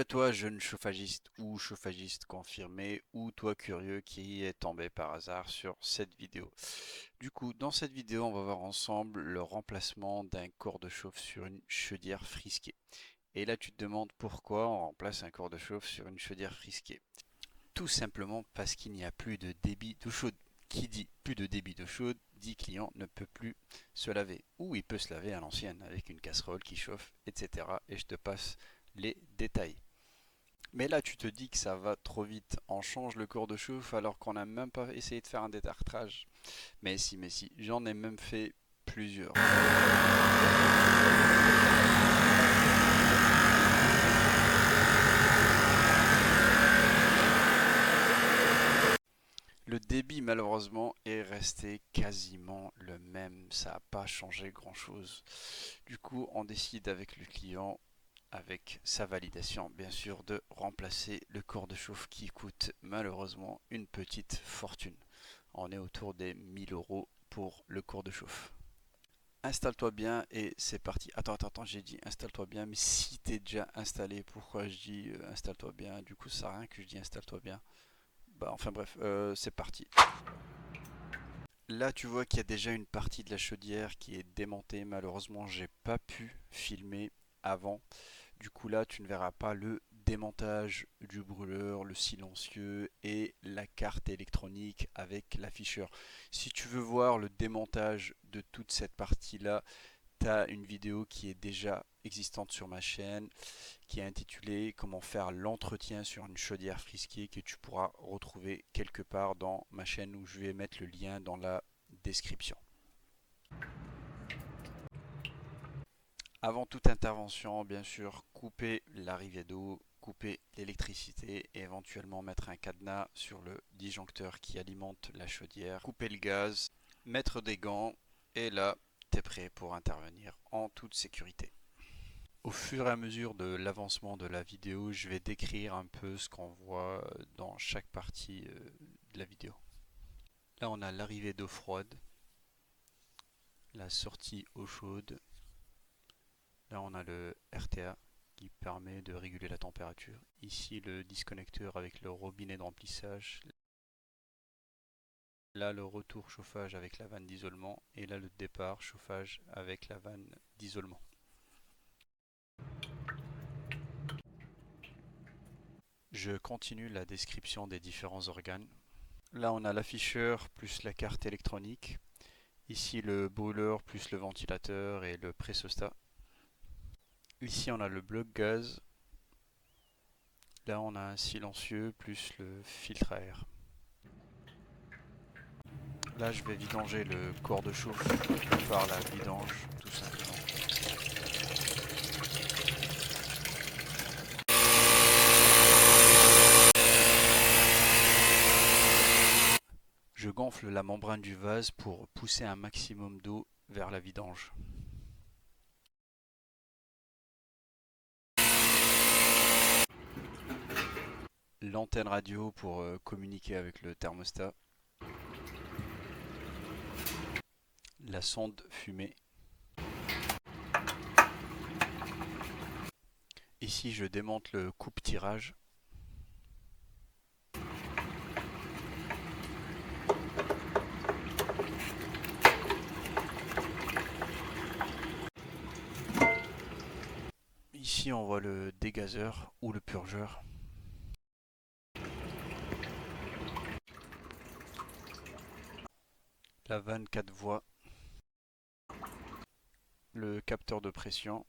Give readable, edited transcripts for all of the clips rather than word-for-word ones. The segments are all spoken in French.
à toi, jeune chauffagiste ou chauffagiste confirmé ou toi curieux qui est tombé par hasard sur cette vidéo. Du coup, dans cette vidéo, on va voir ensemble le remplacement d'un corps de chauffe sur une chaudière frisquée. Et là, tu te demandes pourquoi on remplace un corps de chauffe sur une chaudière frisquée. Tout simplement parce qu'il n'y a plus de débit d'eau chaude. Qui dit plus de débit d'eau chaude, dit client ne peut plus se laver. Ou il peut se laver à l'ancienne avec une casserole qui chauffe, etc. Et je te passe les détails. Mais là, tu te dis que ça va trop vite. On change le cours de chauffe alors qu'on n'a même pas essayé de faire un détartrage. Mais si, j'en ai même fait plusieurs. Le débit, malheureusement, est resté quasiment le même. Ça n'a pas changé grand-chose. Du coup, on décide avec le client, avec sa validation, bien sûr, de remplacer le corps de chauffe qui coûte malheureusement une petite fortune. On est autour des 1000 € pour le cours de chauffe. Installe-toi bien et c'est parti. Attends, j'ai dit installe-toi bien, mais si t'es déjà installé, pourquoi je dis installe-toi bien? Du coup, ça sert à rien que je dis installe-toi bien. Bah, enfin bref, c'est parti. Là, tu vois qu'il y a déjà une partie de la chaudière qui est démontée. Malheureusement, j'ai pas pu filmer avant. Du coup, là, tu ne verras pas le démontage du brûleur, le silencieux et la carte électronique avec l'afficheur. Si tu veux voir le démontage de toute cette partie-là, tu as une vidéo qui est déjà existante sur ma chaîne, qui est intitulée Comment faire l'entretien sur une chaudière frisquée, que tu pourras retrouver quelque part dans ma chaîne, où je vais mettre le lien dans la description. Avant toute intervention, bien sûr, couper l'arrivée d'eau, couper l'électricité et éventuellement mettre un cadenas sur le disjoncteur qui alimente la chaudière, couper le gaz, mettre des gants et là, tu es prêt pour intervenir en toute sécurité. Au fur et à mesure de l'avancement de la vidéo, je vais décrire un peu ce qu'on voit dans chaque partie de la vidéo. Là, on a l'arrivée d'eau froide, la sortie eau chaude. Là, on a le RTA qui permet de réguler la température. Ici, le disconnecteur avec le robinet de remplissage. Là, le retour chauffage avec la vanne d'isolement. Et là, le départ chauffage avec la vanne d'isolement. Je continue la description des différents organes. Là, on a l'afficheur plus la carte électronique. Ici, le brûleur plus le ventilateur et le pressostat. Ici, on a le bloc gaz. Là, on a un silencieux plus le filtre à air. Là, je vais vidanger le corps de chauffe par la vidange, tout simplement. Je gonfle la membrane du vase pour pousser un maximum d'eau vers la vidange. L'antenne radio pour communiquer avec le thermostat. La sonde fumée. Ici, je démonte le coupe-tirage. Ici, on voit le dégazeur ou le purgeur. La vanne 4 voies. Le capteur de pression.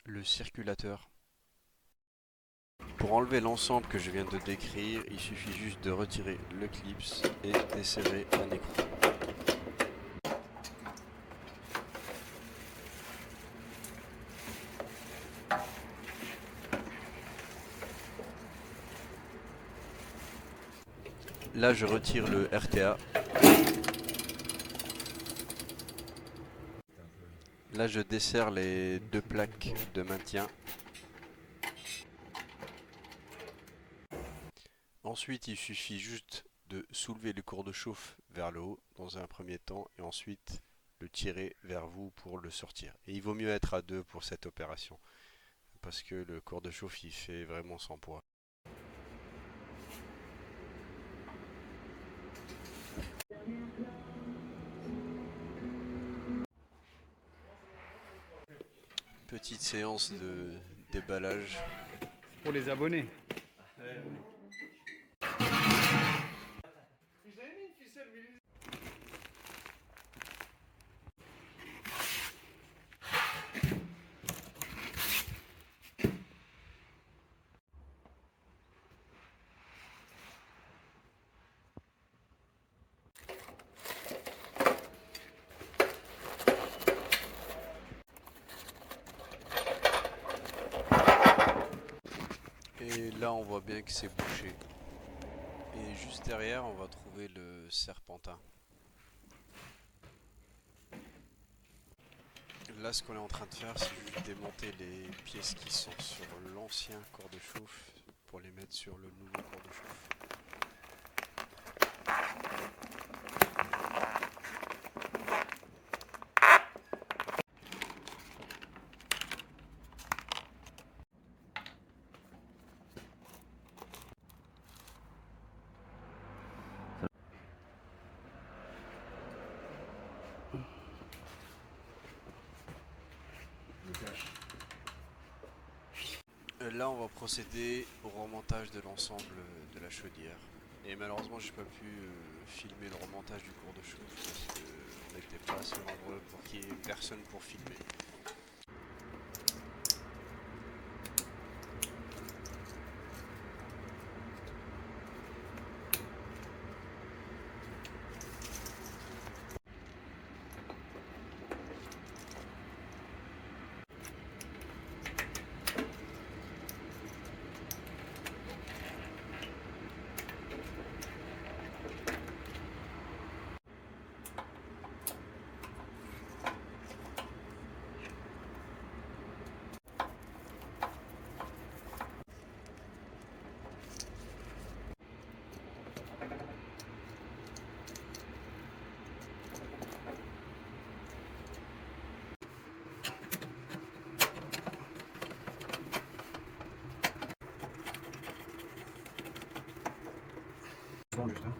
Le circulateur. Pour enlever l'ensemble que je viens de décrire, il suffit juste de retirer le clips et desserrer un écrou. Là, je retire le RTA. Là, je desserre les deux plaques de maintien. Ensuite, il suffit juste de soulever le cours de chauffe vers le haut dans un premier temps et ensuite le tirer vers vous pour le sortir. Et il vaut mieux être à deux pour cette opération parce que le corps de chauffe il fait vraiment son poids. Petite séance de déballage. Pour les abonnés. Et là on voit bien que c'est bouché. Et juste derrière on va trouver le serpentin. Là ce qu'on est en train de faire c'est juste démonter les pièces qui sont sur l'ancien corps de chauffe pour les mettre sur le nouveau corps de chauffe. Là on va procéder au remontage de l'ensemble de la chaudière. Et malheureusement j'ai pas pu filmer le remontage du corps de chauffe parce qu'on n'était pas assez nombreux pour qu'il y ait personne pour filmer. Bon, juste, hein.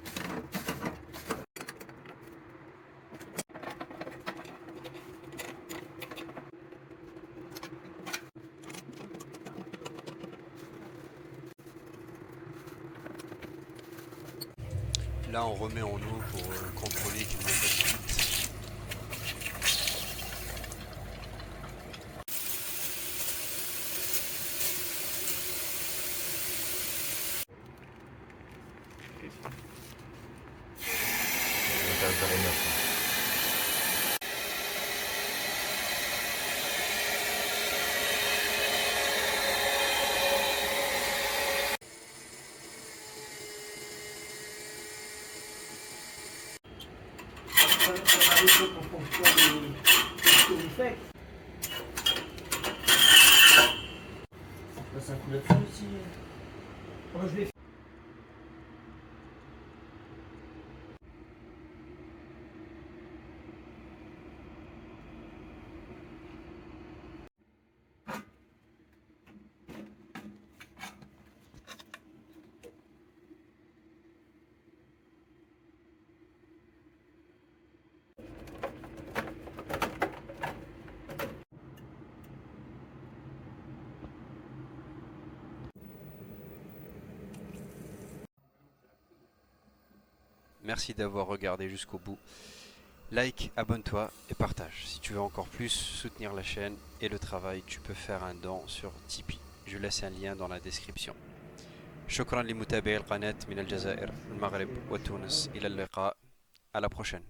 Là on remet en eau pour contrôler qu'il n'y ait pas de fuite. En fonction de ce que vous faites. Ça coule de ça aussi. Moi, je vais Merci d'avoir regardé jusqu'au bout. Like, abonne-toi et partage. Si tu veux encore plus soutenir la chaîne et le travail, tu peux faire un don sur Tipeee. Je laisse un lien dans la description. شكرا لمتابعي القناة من الجزائر المغرب وتونس إلى اللقاء. À la prochaine.